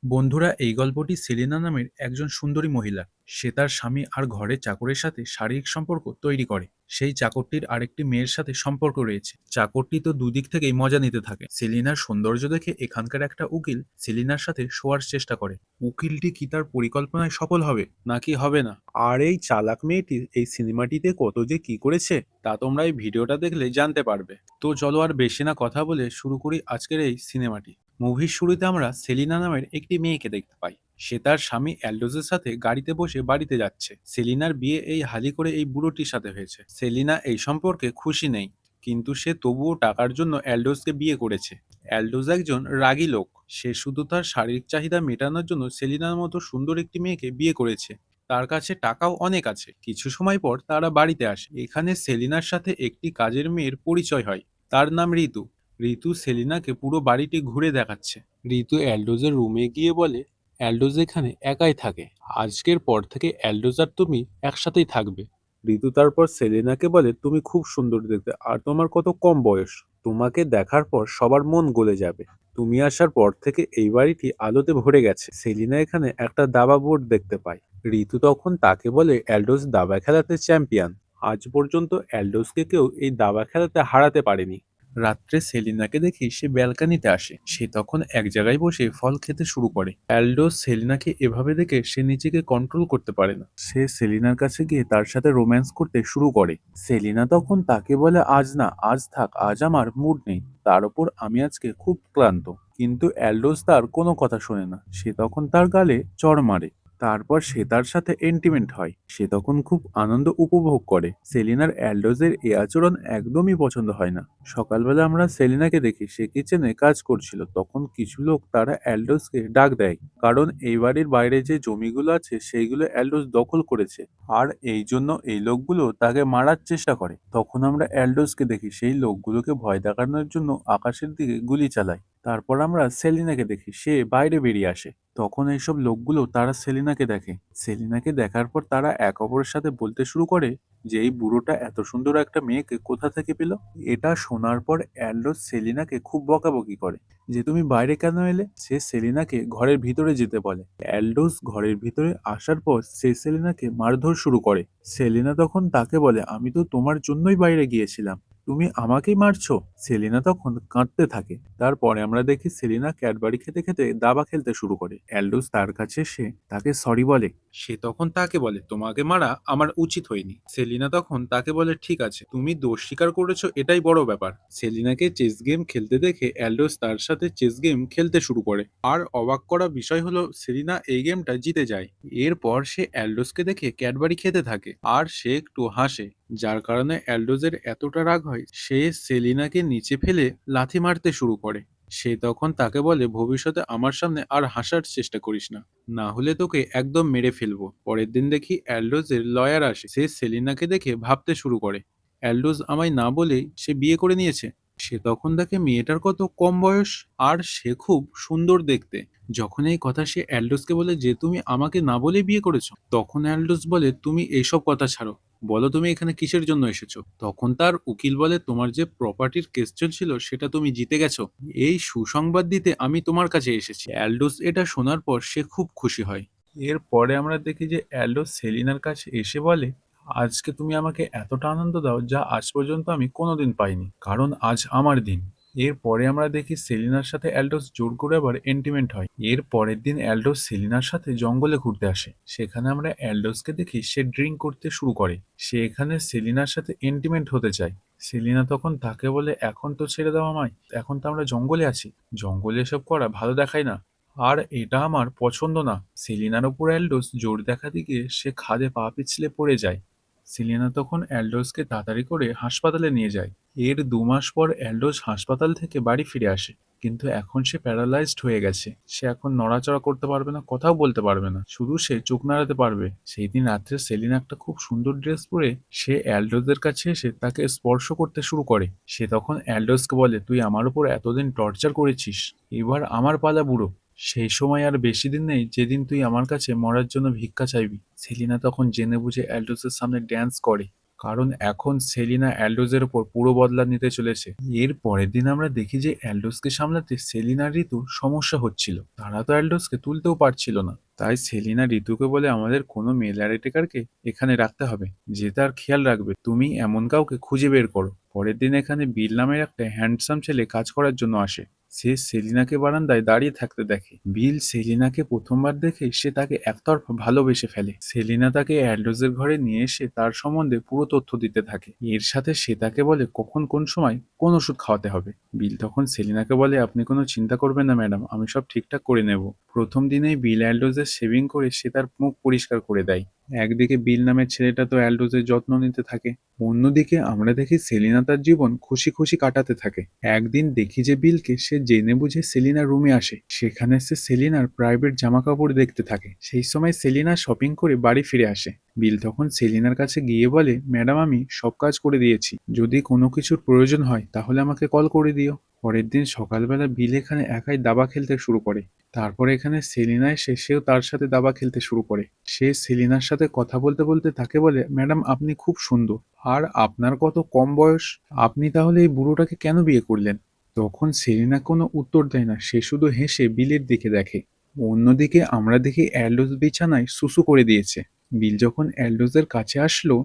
বন্ধুরা, এই গল্পটি সেলিনা নামের একজন সুন্দরী মহিলা। সে তার স্বামী আর ঘরের চাকরের সাথে শারীরিক সম্পর্ক তৈরি করে। সেই চাকরটির আরেকটি মেয়ের সাথে সম্পর্ক রয়েছে। চাকরটি তো দুদিক থেকেই মজা নিতে থাকে। সেলিনার সৌন্দর্য দেখে এখানকার একটা উকিল সেলিনার সাথে শোয়ার চেষ্টা করে। উকিলটি কি তার পরিকল্পনায় সফল হবে নাকি হবে না, আর এই চালাক মেয়েটি এই সিনেমাটিতে কত যে কি করেছে তা তোমরা এই ভিডিওটা দেখলে জানতে পারবে। তো চলো আর বেশি না কথা বলে শুরু করি আজকের এই সিনেমাটি। মুভির শুরুতে আমরা সেলিনা নামের একটি মেয়েকে দেখতে পাই। সে তার স্বামী অ্যালডোজের সাথে গাড়িতে বসে বাড়িতে যাচ্ছে। সেলিনার বিয়ে এই হালি করে এই বুড়োটির সাথে হয়েছে। সেলিনা এই সম্পর্কে খুশি নেই, কিন্তু সে তবুও টাকার জন্য অ্যালডোজকে বিয়ে করেছে। অ্যালডোজ একজন রাগী লোক। সে শুধু তার শারীরিক চাহিদা মেটানোর জন্য সেলিনার মতো সুন্দর একটি মেয়েকে বিয়ে করেছে। তার কাছে টাকাও অনেক আছে। কিছু সময় পর তারা বাড়িতে আসে। এখানে সেলিনার সাথে একটি কাজের মেয়ের পরিচয় হয়। তার নাম ঋতু। ঋতু সেলিনাকে পুরো বাড়িটি ঘুরে দেখাচ্ছে। ঋতু অ্যালডোজের রুমে গিয়ে বলে, অ্যালডোজ এখানে একাই থাকে। আজকের পর থেকে অ্যালডোজ আর তুমি একসাথেই থাকবে। ঋতু তারপর সেলিনাকে বলে, তুমি খুব সুন্দর দেখতে আর তোমার কত কম বয়স। তোমাকে দেখার পর সবার মন গলে যাবে। তুমি আসার পর থেকে এই বাড়িটি আলোতে ভরে গেছে। সেলিনা এখানে একটা দাবা বোর্ড দেখতে পায়। ঋতু তখন তাকে বলে, অ্যালডোজ দাবা খেলাতে চ্যাম্পিয়ন। আজ পর্যন্ত অ্যালডোজকে কেউ এই দাবা খেলাতে হারাতে পারেনি। রাত্রে সেলিনাকে দেখে সে ব্যালকানিতে আসে। সে তখন এক জায়গায় বসে ফল খেতে শুরু করে। অ্যালডোস সেলিনাকে এভাবে দেখে সে নিজেকে কন্ট্রোল করতে পারে না। সে সেলিনার কাছে গিয়ে তার সাথে রোম্যান্স করতে শুরু করে। সেলিনা তখন তাকে বলে, আজ না, আজ থাক, আজ আমার মুড নেই। তার উপর আমি আজকে খুব ক্লান্ত। কিন্তু অ্যালডোস তার কোনো কথা শোনে না। সে তখন তার গালে চড় মারে। তারপর সে তার সাথে এন্টিমেন্ট হয়। সে তখন খুব আনন্দ উপভোগ করে। সেলিনার অ্যালডোজের এই আচরণ একদমই পছন্দ হয় না। সকালবেলা আমরা সেলিনাকে দেখি সে কিচেনে কাজ করছিল। তখন কিছু লোক তারা অ্যালডোসকে ডাক দেয়, কারণ এই বাড়ির বাইরে যে জমিগুলো আছে সেইগুলো অ্যালডোস দখল করেছে, আর এই জন্য এই লোকগুলো তাকে মারার চেষ্টা করে। তখন আমরা অ্যালডোসকে দেখি সেই লোকগুলোকে ভয় দেখানোর জন্য আকাশের দিকে গুলি চালায়। তারপর আমরা সেলিনাকে দেখি সে বাইরে বেরিয়ে আসে। তখন এইসব লোকগুলো তারা সেলিনাকে দেখে। সেলিনাকে দেখার পর তারা এক অপরের সাথে বলতে শুরু করে যে এই বুড়োটা এত সুন্দর একটা মেয়েকে কোথা থেকে পেল। এটা শোনার পর অ্যালডোস সেলিনাকে খুব বকাবকি করে যে তুমি বাইরে কেন এলে। সে সেলিনাকে ঘরের ভিতরে যেতে বলে। অ্যালডোস ঘরের ভিতরে আসার পর সে সেলিনাকে মারধর শুরু করে। সেলিনা তখন তাকে বলে, আমি তো তোমার জন্যই বাইরে গিয়েছিলাম, তুমি আমাকেই মারছো। সেলিনা তখন কাঁদতে থাকে। তারপরে আমরা দেখি সেলিনা ক্যাডবারি খেতে খেতে দাবা খেলতে শুরু করে। অ্যালডোস তার কাছে এসে তাকে সরি বলে। সে তখন তাকে বলে, তোমাকে মারা আমার উচিত হয়নি। সেলিনা তখন তাকে বলে, ঠিক আছে, তুমি দোষ স্বীকার করেছো, এটাই বড় ব্যাপার। সেলিনাকে চেস গেম খেলতে দেখে অ্যালডোস তার সাথে চেস গেম খেলতে শুরু করে। আর অবাক করা বিষয় হলো সেলিনা এই গেমটা জিতে যায়। এরপর সে অ্যালডোসকে দেখে ক্যাডবারি খেতে থাকে আর সে একটু হাসে, যার কারণে অ্যালডোজের এতটা রাগ হয় সে সেলিনাকে নিচে ফেলে লাথি মারতে শুরু করে। সে তখন তাকে বলে, ভবিষ্যতে আমার সামনে আর হাসার চেষ্টা করিস না, না হলে তোকে একদম মেরে ফেলবো। পরের দিন দেখি অ্যালডোজের লয়ার আসে। সে সেলিনাকে দেখে ভাবতে শুরু করে, অ্যালডোজ আমায় না বলেই সে বিয়ে করে নিয়েছে। সে তখন দেখে মেয়েটার কত কম বয়স, আর সে খুব সুন্দর দেখতে। যখন এই কথা সে অ্যালডোসকে বলে যে তুমি আমাকে না বলেই বিয়ে করেছো, তখন অ্যালডোস বলে, তুমি এইসব কথা ছাড়ো, বলো তুমি এখানে কিসের জন্য এসেছো। তখন তার উকিল বলে, তোমার যে প্রপার্টির কেস চলছিল সেটা তুমি জিতে গেছো, এই সুসংবাদ দিতে আমি তোমার কাছে এসেছি। অ্যালডোস এটা শোনার পর সে খুব খুশি হয়। এরপরে আমরা দেখি যে অ্যালডোস সেলিনার কাছে এসে বলে, আজকে তুমি আমাকে এতটা আনন্দ দাও যা আজ পর্যন্ত আমি কোনোদিন পাইনি, কারণ আজ আমার দিন। এরপরে আমরা দেখি সেলিনার সাথে অ্যালডোস জোর করে আবার এন্টিমেন্ট হয়। এর পরের দিন অ্যালডোস সেলিনার সাথে জঙ্গলে ঘুরতে আসে। সেখানে আমরা অ্যালডোসকে দেখি সে ড্রিঙ্ক করতে শুরু করে। সে এখানে সেলিনার সাথে এন্টিমেন্ট হতে চায়। সেলিনা তখন তাকে বলে, এখন তো ছেড়ে দাও আমায়, এখন তো আমরা জঙ্গলে আছি, জঙ্গলে এসব করা ভালো দেখায় না, আর এটা আমার পছন্দ না। সেলিনার উপর অ্যালডোস জোর দেখাতে গিয়ে সে খাদে পা পিছলে পড়ে যায়। সেলিনা তখন অ্যালডোসকে তাড়াতাড়ি করে হাসপাতালে নিয়ে যায়। এর 2 মাস পর অ্যালডোস হাসপাতাল থেকে বাড়ি ফিরে আসে, কিন্তু এখন সে প্যারালাইজড হয়ে গেছে। সে এখন নড়াচড়া করতে পারবে না, কথাও বলতে পারবে না, শুধু সে চোখ নাড়াতে পারবে। সেই দিন রাত্রে সেলিনা একটা খুব সুন্দর ড্রেস পরে সে অ্যালডোসের কাছে এসে তাকে স্পর্শ করতে শুরু করে। সে তখন অ্যালডোসকে বলে, তুই আমার উপর এতদিন টর্চার করেছিস, এবার আমার পালা বুড়ো। সেই সময় আর বেশি দিন নেই যেদিন তুই আমার কাছে মরার জন্য ভিক্ষা চাইবি। সেলিনা তখন জেনে বুঝে অ্যালডোসের সামনে ড্যান্স করে। কারণ এখন সেলিনা অ্যালডোজের উপর পুরো বদলা নিতে চলেছে। এর পরের দিন আমরা দেখি যে অ্যালডোসকে সামলাতে সেলিনা আর ঋতু সমস্যা হচ্ছিল। তারা তো অ্যালডোসকে তুলতেও পারছিল না। তাই সেলিনা ঋতুকে বলে, আমাদের কোনো মেল অ্যারেটেকারকে এখানে রাখতে হবে, যে তার খেয়াল রাখবে। তুমি এমন কাউকে খুঁজে বের করো। পরের দিন এখানে বিল নামের একটা হ্যান্ডসাম ছেলে কাজ করার জন্য আসে। সে সেলিনাকে বারান্দায় দাঁড়িয়ে থাকতে দেখে। বিল সেলিনাকে প্রথমবার দেখে সে তাকে একতরফা ভালোবেসে ফেলে। সেলিনা তাকে অ্যালডোজের ঘরে নিয়ে এসে তার সম্বন্ধে পুরো তথ্য দিতে থাকে। এর সাথে সে তাকে বলে কখন কোন সময় কোন ওষুধ খাওয়াতে হবে। বিল তখন সেলিনাকে বলে, আপনি কোনো চিন্তা করবেন না ম্যাডাম, আমি সব ঠিকঠাক করে নেব। প্রথম দিনেই বিল অ্যালডোজের শেভিং করে সে তার মুখ পরিষ্কার করে দেয়। একদিকে বিল নামের ছেলেটা তো অ্যালডোজের যত্ন নিতে থাকে, অন্যদিকে আমরা দেখি সেলিনা তার জীবন খুশি খুশি কাটাতে থাকে। একদিন দেখি যে বিলকে সে জেনে বুঝে সেলিনার রুমে আসে। সেখানে সে সেলিনার প্রাইভেট জামা কাপড় দেখতে থাকে। সেই সময় সেলিনা শপিং করে বাড়ি ফিরে আসে। বিল তখন সেলিনার কাছে গিয়ে বলে, ম্যাডাম আমি সব কাজ করে দিয়েছি, যদি কোনো কিছুর প্রয়োজন হয় তাহলে আমাকে কল করে দিও। পরের দিন সকালবেলা বিল এখানে একাই দাবা খেলতে শুরু করে। তারপর এখানে সেলিনা এসে সেও তার সাথে দাবা খেলতে শুরু করে। সে সেলিনার সাথে কথা বলতে বলতে তাকে বলে, ম্যাডাম আপনি খুব সুন্দর, আর আপনার কত কম বয়স, আপনি তাহলে এই বুড়োটাকে কেন বিয়ে করলেন? তখন সেলিনা কোনো উত্তর দেয় না, সে শুধু হেসে বিলের দিকে দেখে। অন্যদিকে আমরা দেখি অ্যালডোস বিছানায় সুসু করে দিয়েছে। বিল যখন অ্যালডোসের কাছে আসলো,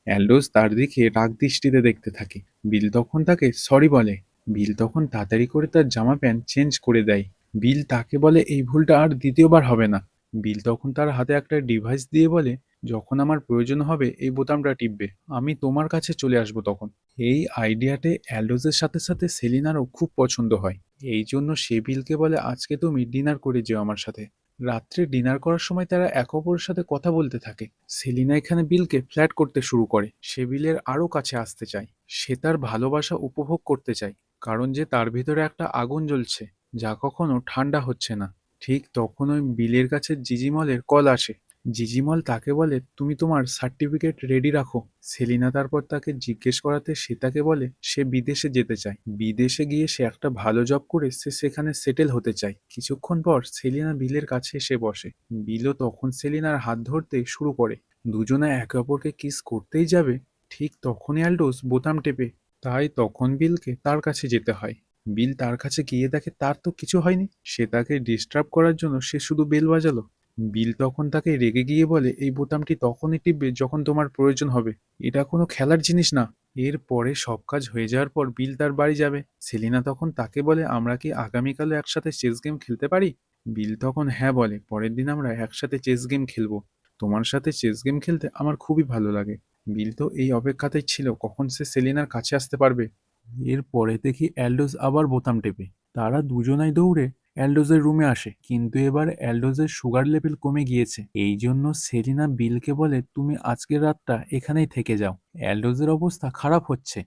অ্যালডোস তার দিকে রাগ দৃষ্টিতে দেখতে থাকে। বিল তখন তাকে সরি বলে। বিল তখন তাড়াতাড়ি করে তার জামা প্যান্ট চেঞ্জ করে দেয়। বিল তাকে বলে এই ভুলটা আর দ্বিতীয়বার হবে না। বিল তখন তার হাতে একটা ডিভাইস দিয়ে বলে, যখন আমার প্রয়োজন হবে এই বোতামটা টিপবে, আমি তোমার কাছে চলে আসবো তখন। এই আইডিয়াতে অ্যালডোসের সাথে সাথে সেলিনারও খুব পছন্দ হয়। এই জন্য সে বিলকে বলে, আজকে তুমি ডিনার করে যেও আমার সাথে। রাত্রে ডিনার করার সময় তারা একে অপরের সাথে কথা বলতে থাকে। সেলিনা এখানে বিলকে ফ্ল্যাট করতে শুরু করে। সে বিলের আরও কাছে আসতে চায়। সে তার ভালোবাসা উপভোগ করতে চায়, কারণ যে তার ভিতরে একটা আগুন জ্বলছে, যা কখনো ঠান্ডা হচ্ছে না। ঠিক তখন ওই বিলের কাছে জিজিমলের কল আসে। জিজিমল তাকে বলে, তুমি তোমার সার্টিফিকেট রেডি রাখো। সেলিনা তারপর তাকে জিজ্ঞেস করাতে সে তাকে বলে সে বিদেশে যেতে চায়। বিদেশে গিয়ে সে একটা ভালো জব করে সে সেখানে সেটেল হতে চায়। কিছুক্ষণ পর সেলিনা বিলের কাছে এসে বসে। বিলও তখন সেলিনার হাত ধরতে শুরু করে। দুজনে একে অপরকে কিস করতেই যাবে, ঠিক তখনই অ্যালডোস বোতাম টেপে। তাই তখন বিলকে তার কাছে যেতে হয়। বিল তার কাছে গিয়ে দেখে তার তো কিছু হয়নি। সে তাকে ডিস্টার্ব করার জন্য সে শুধু বেল বাজালো। বিল তখন তাকে রেগে গিয়ে বলে, এই বোতামটি তখনই টিপবে যখন তোমার প্রয়োজন হবে, এটা কোনো খেলার জিনিস না। এরপরে সব কাজ হয়ে যাওয়ার পর বিল তার বাড়ি যাবে। সেলিনা তখন তাকে বলে, আমরা কি আগামীকালও একসাথে চেস গেম খেলতে পারি? বিল তখন হ্যাঁ বলে, পরের দিন আমরা একসাথে চেস গেম খেলবো। তোমার সাথে চেস গেম খেলতে আমার খুবই ভালো লাগে। বিল তো এই অপেক্ষাতেই ছিল কখন সে সেলিনার কাছে আসতে পারবে। এরপরে দেখি অ্যালডোস আবার বোতাম টেপে। তারা দুজনাই দৌড়ে অ্যালডোজের রুমে আসে, কিন্তু এবার অ্যালডোজের সুগার লেভেল কমে গিয়েছে। এই জন্য সেলিনা বিলকে বলে, তুমি আজকের রাতটা এখানেই থেকে যাও, অ্যালডোজের অবস্থা খারাপ হচ্ছে।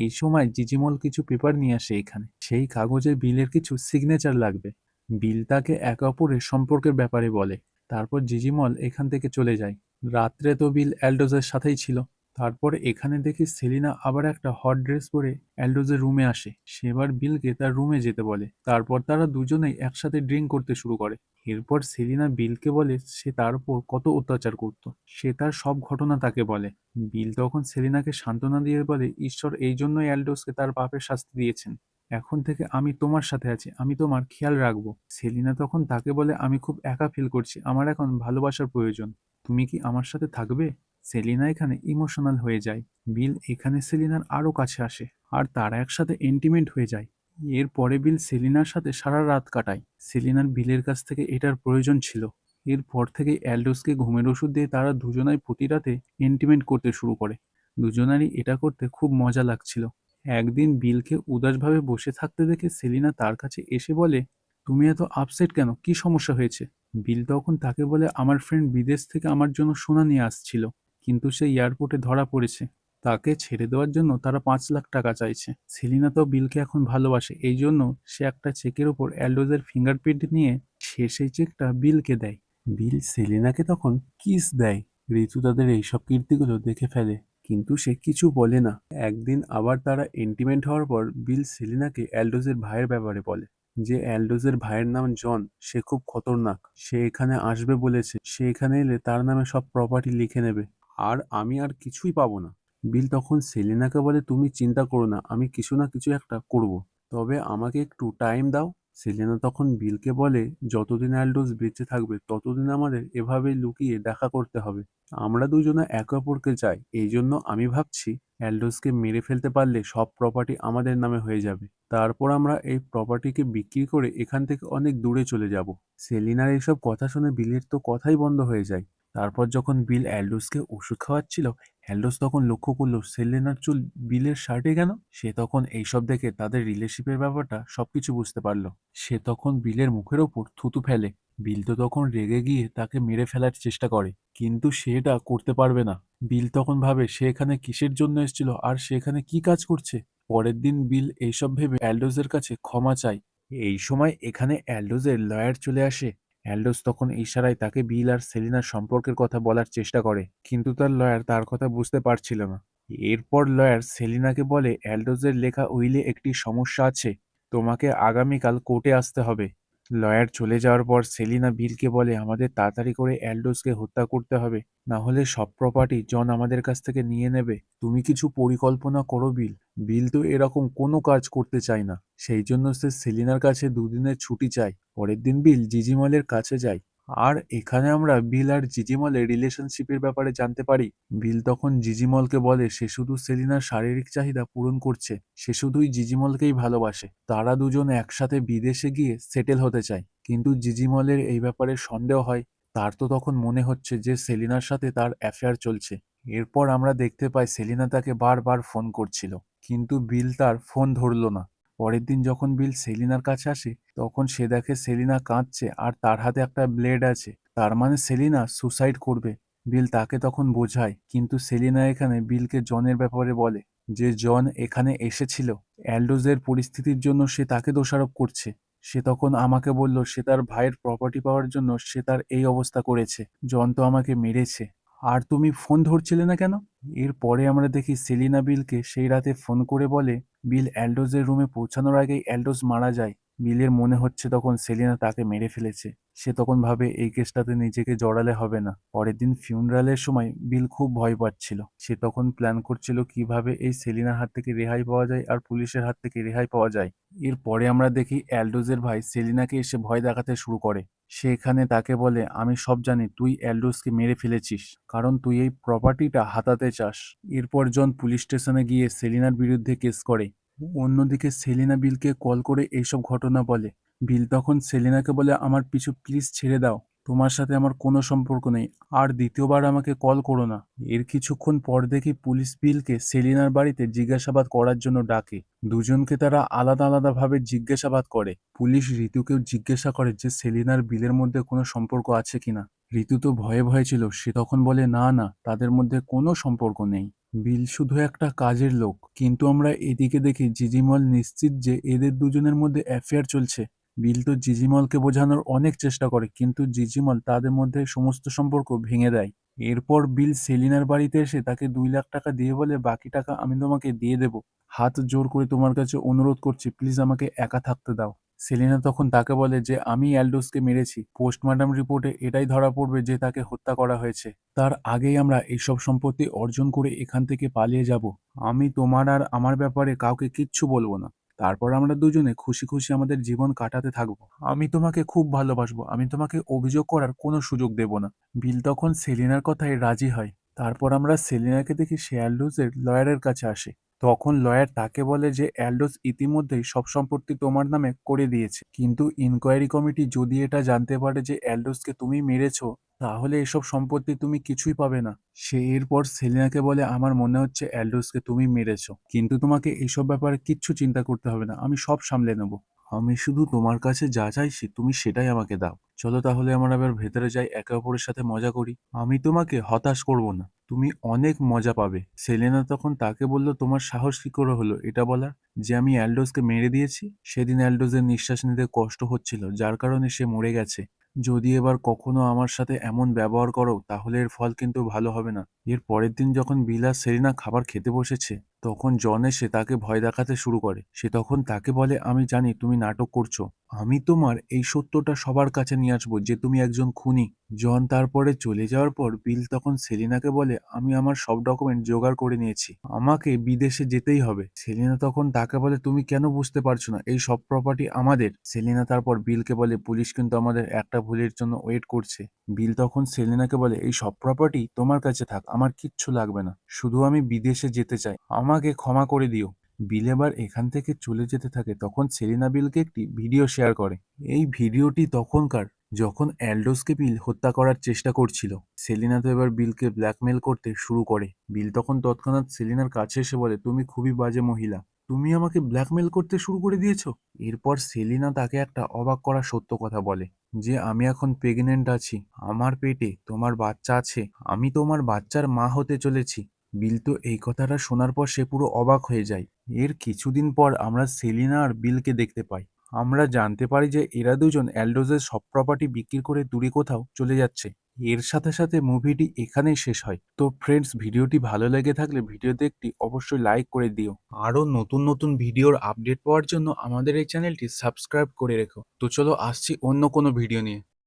এই সময় জিজিমল কিছু পেপার নিয়ে আসে এখানে। সেই কাগজে বিলের কিছু সিগনেচার লাগবে। বিল তাকে একে অপরের সম্পর্কের ব্যাপারে বলে। তারপর জিজিমল এখান থেকে চলে যায়। রাত্রে তো বিল অ্যালডোজের সাথেই ছিল। তারপর এখানে দেখি সেলিনা আবার একটা হট ড্রেস পরে অ্যালডোজের রুমে আসে। সে এবার বিলকে তার রুমে যেতে বলে। তারপর তারা দুজনেই একসাথে ড্রিঙ্ক করতে শুরু করে। এরপর সেলিনা বিলকে বলে সে তার উপর কত অত্যাচার করত। সে তার সব ঘটনা তাকে বলে। বিল তখন সেলিনাকে সান্ত্বনা দিয়ে বলে, ঈশ্বর এই জন্যই অ্যালডোসকে তার পাপের শাস্তি দিয়েছেন। এখন থেকে আমি তোমার সাথে আছি, আমি তোমার খেয়াল রাখবো। সেলিনা তখন তাকে বলে, আমি খুব একা ফিল করছি, আমার এখন ভালোবাসার প্রয়োজন, তুমি কি আমার সাথে থাকবে? সেলিনা এখানে ইমোশনাল হয়ে যায়। বিল এখানে সেলিনার আরো কাছে আসে, আর তারা একসাথে ইন্টিমেট হয়ে যায়। এরপরে বিল সেলিনার সাথে সারা রাত কাটায়। সেলিনার বিলের কাছ থেকে এটার প্রয়োজন ছিল। এরপর থেকে অ্যালডোসকে ঘুমের ওষুধ দিয়ে তারা দুজনাই প্রতি রাতে ইন্টিমেট করতে শুরু করে। দুজনারই এটা করতে খুব মজা লাগছিল। একদিন বিলকে উদাসভাবে বসে থাকতে দেখে সেলিনা তার কাছে এসে বলে, তুমি এত আপসেট কেন, কি সমস্যা হয়েছে? বিল তখন তাকে বলে, আমার ফ্রেন্ড বিদেশ থেকে আমার জন্য সোনা নিয়ে আসছিল, কিন্তু সে এয়ারপোর্টে ধরা পড়েছে। তাকে ছেড়ে দেওয়ার জন্য তারা 5 লাখ টাকা চাইছে। সেলিনা তো বিলকে এখন ভালোবাসে, এই জন্য সে একটা চেকের ওপর অ্যালডোজের ফিঙ্গারপ্রিন্ট নিয়ে সে সেই চেকটা বিলকে দেয়। বিল সেলিনাকে তখন কিস দেয়। ঋতু তাদের এইসব কীর্তিগুলো দেখে ফেলে, কিন্তু সে কিছু বলে না। একদিন আবার তারা ইন্টিমেট হওয়ার পর বিল সেলিনাকে অ্যালডোজের ভাইয়ের ব্যাপারে বলে, যে অ্যালডোজের ভাইয়ের নাম জন, সে খুব খতরনাক, সে এখানে আসবে বলেছে, সে এখানে এলে তার নামে সব প্রপার্টি লিখে নেবে, আর আমি আর কিছুই পাবো না। বিল তখন সেলিনাকে বলে, তুমি চিন্তা করো না, আমি কিছু না কিছু একটা করব, তবে আমাকে একটু টাইম দাও। সেলেনা তখন বিলকে বলে, যতদিন অ্যালডোস বেঁচে থাকবে ততদিন আমাদের এভাবেই লুকিয়ে দেখা করতে হবে। আমরা দুজনে একে অপরকে চাই, এই জন্য আমি ভাবছি অ্যালডোসকে মেরে ফেলতে পারলে সব প্রপার্টি আমাদের নামে হয়ে যাবে। তারপর আমরা এই প্রপার্টিকে বিক্রি করে এখান থেকে অনেক দূরে চলে যাব। সেলিনার এইসব কথা শুনে বিলের তো কথাই বন্ধ হয়ে যায়। তারপর যখন বিল অ্যালডোসকে ওষুধ খাওয়াচ্ছিল, অ্যালডোস তখন লক্ষ্য করলো সেলেনার চুল বিলের শার্টে কেন। সে তখন এইসব দেখে তাদের রিলেশনশিপের ব্যাপারটা সবকিছু বুঝতে পারলো। সে তখন বিলের মুখের ওপর থুতু ফেলে। বিল তো তখন রেগে গিয়ে তাকে মেরে ফেলার চেষ্টা করে, কিন্তু সে এটা করতে পারবে না। বিল তখন ভাবে সে এখানে কিসের জন্য এসেছিল আর সে এখানে কি কাজ করছে। পরের দিন বিল এইসব ভেবে অ্যালডোসের কাছে ক্ষমা চায়। এই সময় এখানে অ্যালডোসের লয়ার চলে আসে। অ্যালডোস তখন ইশারায় তাকে বিল আর সেলিনার সম্পর্কের কথা বলার চেষ্টা করে, কিন্তু তার লয়ার তার কথা বুঝতে পারছিল না। এরপর লয়ার সেলিনাকে বলে, অ্যালডোসের লেখা উইলে একটি সমস্যা আছে, তোমাকে আগামীকাল কোর্টে আসতে হবে। লয়ার চলে যাওয়ার পর সেলিনা বিলকে বলে, আমাদের তাড়াতাড়ি করে অ্যালডোসকে হত্যা করতে হবে, না হলে সব প্রপার্টি জন আমাদের কাছ থেকে নিয়ে নেবে। তুমি কিছু পরিকল্পনা করো বিল। বিল তো এরকম কোনো কাজ করতে চায় না, সেই জন্য সে সেলিনার কাছে দুদিনের ছুটি চায়। পরের দিন বিল জিজিমলের কাছে যায়। আর এখানে আমরা বিল আর জিজিমলের রিলেশনশিপের ব্যাপারে জানতে পারি। বিল তখন জিজিমলকে বলে সে শুধু সেলিনার শারীরিক চাহিদা পূরণ করছে, সে শুধুই জিজিমলকেই ভালোবাসে। তারা দুজন একসাথে বিদেশে গিয়ে সেটেল হতে চায়, কিন্তু জিজিমলের এই ব্যাপারে সন্দেহ হয়। তার তো তখন মনে হচ্ছে যে সেলিনার সাথে তার অ্যাফেয়ার চলছে। এরপর আমরা দেখতে পাই সেলিনা তাকে বারবার ফোন করছিল, কিন্তু বিল তার ফোন ধরলো না। পরের দিন যখন বিল সেলিনার কাছে আসে, তখন সে দেখে সেলিনা কাঁদছে আর তার হাতে একটা ব্লেড আছে, তার মানে সেলিনা সুসাইড করবে। বিল তাকে তখন বোঝায়, কিন্তু সেলিনা এখানে বিলকে জনের ব্যাপারে বলে, যে জন এখানে এসেছিল অ্যালডোজের পরিস্থিতির জন্য, সে তাকে দোষারোপ করছে। সে তখন আমাকে বলল সে তার ভাইয়ের প্রপার্টি পাওয়ার জন্য সে তার এই অবস্থা করেছে, জন তো আমাকে মেরেছে। আর তুমি ফোন ধরছিলে না কেন? এরপরে আমরা দেখি সেলিনা বিলকে সেই রাতে ফোন করে বলে বিল অ্যালডোজের রুমে পৌঁছানোর আগেই অ্যালডোজ মারা যায়। বিলের মনে হচ্ছে তখন সেলিনা তাকে মেরে ফেলেছে। সে তখন ভাবে এই কেসটাতে নিজেকে জড়ালে হবে না। পরের দিন ফিউনারালের সময় বিল খুব ভয় পাচ্ছিল। সে তখন প্ল্যান করছিল কিভাবে এই সেলিনার হাত থেকে রেহাই পাওয়া যায় আর পুলিশের হাত থেকে রেহাই পাওয়া যায়। এরপরে আমরা দেখি অ্যালডোজের ভাই সেলিনাকে এসে ভয় দেখাতে শুরু করে। সে এখানে তাকে বলে, আমি সব জানি তুই অ্যালডোসকে মেরে ফেলেছিস, কারণ তুই এই প্রপার্টিটা হাতাতে চাস। এরপর জন পুলিশ স্টেশনে গিয়ে সেলিনার বিরুদ্ধে কেস করে। অন্যদিকে সেলিনা বিলকে কল করে এইসব ঘটনা বলে। বিল তখন সেলিনাকে বলে, আমার পিছু প্লিজ ছেড়ে দাও, তোমার সাথে আমার কোনো সম্পর্ক নেই, আর দ্বিতীয়বার আমাকে কল করো না। এর কিছুক্ষণ পর দেখি পুলিশ বিলকে সেলিনার বাড়িতে জিজ্ঞাসাবাদ করার জন্য ডাকে। দুজনকে তারা আলাদা আলাদা ভাবে জিজ্ঞাসাবাদ করে। পুলিশ ঋতুকেও জিজ্ঞাসা করে যে সেলিনার বিলের মধ্যে কোনো সম্পর্ক আছে কিনা। ঋতু তো ভয়ে ভয়ে ছিল, সে তখন বলে না না, তাদের মধ্যে কোনো সম্পর্ক নেই, বিল শুধু একটা কাজের লোক। কিন্তু আমরা এদিকে দেখি জিজিমল নিশ্চিত যে এদের দুজনের মধ্যে অ্যাফেয়ার চলছে। বিল তো জিজিমলকে বোঝানোর অনেক চেষ্টা করে, কিন্তু জিজিমল তাদের মধ্যে সমস্ত সম্পর্ক ভেঙে দেয়। এরপর বিল সেলিনার বাড়িতে এসে তাকে 2 লাখ টাকা দিয়ে বলে, বাকি টাকা আমি তোমাকে দিয়ে দেব, হাত জোর করে তোমার কাছে অনুরোধ করছি, প্লিজ আমাকে একা থাকতে দাও। সেলিনা তখন তাকে বলে যে আমি অ্যালডোসকে মেরেছি, পোস্টমর্টম রিপোর্টে এটাই ধরা পড়বে যে তাকে হত্যা করা হয়েছে। তার আগেই আমরা এইসব সম্পত্তি অর্জন করে এখান থেকে পালিয়ে যাব। আমি তোমার আর আমার ব্যাপারে কাউকে কিচ্ছু বলবো না। তারপর আমরা দুজনে খুশি খুশি আমাদের জীবন কাটাতে থাকবো। আমি তোমাকে খুব ভালোবাসবো, আমি তোমাকে অভিযোগ করার কোনো সুযোগ দেব না। বিল তখন সেলিনার কথায় রাজি হয়। তারপর আমরা সেলিনাকে দেখি সে অ্যালডোসের লয়ারের কাছে আসে। তখন লয়ার তাকে বলে যে অ্যালডোস ইতিমধ্যেই সব সম্পত্তি তোমার নামে করে দিয়েছে, কিন্তু ইনকোয়ারি কমিটি যদি এটা জানতে পারে যে অ্যালডোসকে তুমি মেরেছো, তাহলে এসব সম্পত্তি তুমি কিছুই পাবে না। সে এরপর সেলিনাকে বলে, আমার মনে হচ্ছে অ্যালডোসকে তুমি মেরেছো, কিন্তু তোমাকে এইসব ব্যাপারে কিচ্ছু চিন্তা করতে হবে না, আমি সব সামলে নেব। আমি শুধু তোমার কাছে যা চাইছি তুমি সেটাই আমাকে দাও। চলো তাহলে আমরা আবার ভেতরে যাই, একে অপরের সাথে মজা করি। আমি তোমাকে হতাশ করব না, তুমি অনেক মজা পাবে। সেলেনা তখন তাকে বলল, তোমার সাহস কি করে হলো এটা বলার, যে আমি অ্যালডোসকে মেরে দিয়েছি? সেদিন অ্যালডোসের নিঃশ্বাস নিতে কষ্ট হচ্ছিল, যার কারণে সে মরে গেছে। যদি এবার কখনো আমার সাথে এমন ব্যবহার করো তাহলে এর ফল কিন্তু ভালো হবে না। এর পরের দিন যখন বিল আর সেলিনা খাবার খেতে বসেছে, তখন জন এসে তাকে ভয় দেখাতে শুরু করে। সে তখন তাকে বলে, আমি জানি তুমি নাটক করছো, আমি তোমার এই সত্যটা সবার কাছে নিয়ে আসবো যে তুমি একজন খুনি। জন তারপরে চলে যাওয়ার পর বিল তখন সেলিনাকে বলে, আমি আমার সব ডকুমেন্ট জোগাড় করে নিয়েছি, আমাকে বিদেশে যেতেই হবে। সেলিনা তখন তাকে বলে, তুমি কেন বুঝতে পারছো না, এই সব প্রপার্টি আমাদের। সেলিনা তারপর বিলকে বলে, পুলিশ কিন্তু আমাদের একটা ভুলের জন্য ওয়েট করছে। বিল তখন সেলিনাকে বলে, এই সব প্রপার্টি তোমার কাছে থাক, আমার কিচ্ছু লাগবে না, শুধু আমি বিদেশে যেতে চাই, আমাকে ক্ষমা করে দিও। বিল এবার এখান থেকে চলে যেতে থাকে। তখন সেলিনা বিলকে একটি ভিডিও শেয়ার করে। এই ভিডিওটি তখনকার, যখন অ্যালডোসকে বিল হত্যা করার চেষ্টা করছিল। সেলিনা তো এবার বিলকে ব্ল্যাকমেল করতে শুরু করে। বিল তখন তৎক্ষণাৎ সেলিনার কাছে এসে বলে, তুমি খুবই বাজে মহিলা, তুমি আমাকে ব্ল্যাকমেল করতে শুরু করে দিয়েছো। এরপর সেলিনা তাকে একটা অবাক করা সত্য কথা বলে যে, আমি এখন প্রেগনেন্ট আছি, আমার পেটে তোমার বাচ্চা আছে, আমি তোমার বাচ্চার মা হতে চলেছি। বিল তো এই কথাটা শোনার পর সে পুরো অবাক হয়ে যায়। এর কিছুদিন পর আমরা সেলিনা আর বিলকে দেখতে পাই। আমরা জানতে পারি যে এরা দুজন অ্যালডোজের সব প্রপার্টি বিক্রি করে দূরে কোথাও চলে যাচ্ছে। এর সাথে সাথে মুভিটি এখানেই শেষ হয়। তো ফ্রেন্ডস, ভিডিওটি ভালো লেগে থাকলে ভিডিওতে একটি অবশ্যই লাইক করে দিও। আরও নতুন নতুন ভিডিওর আপডেট পাওয়ার জন্য আমাদের এই চ্যানেলটি সাবস্ক্রাইব করে রেখো। তো চলো আসছি অন্য কোনো ভিডিও নিয়ে।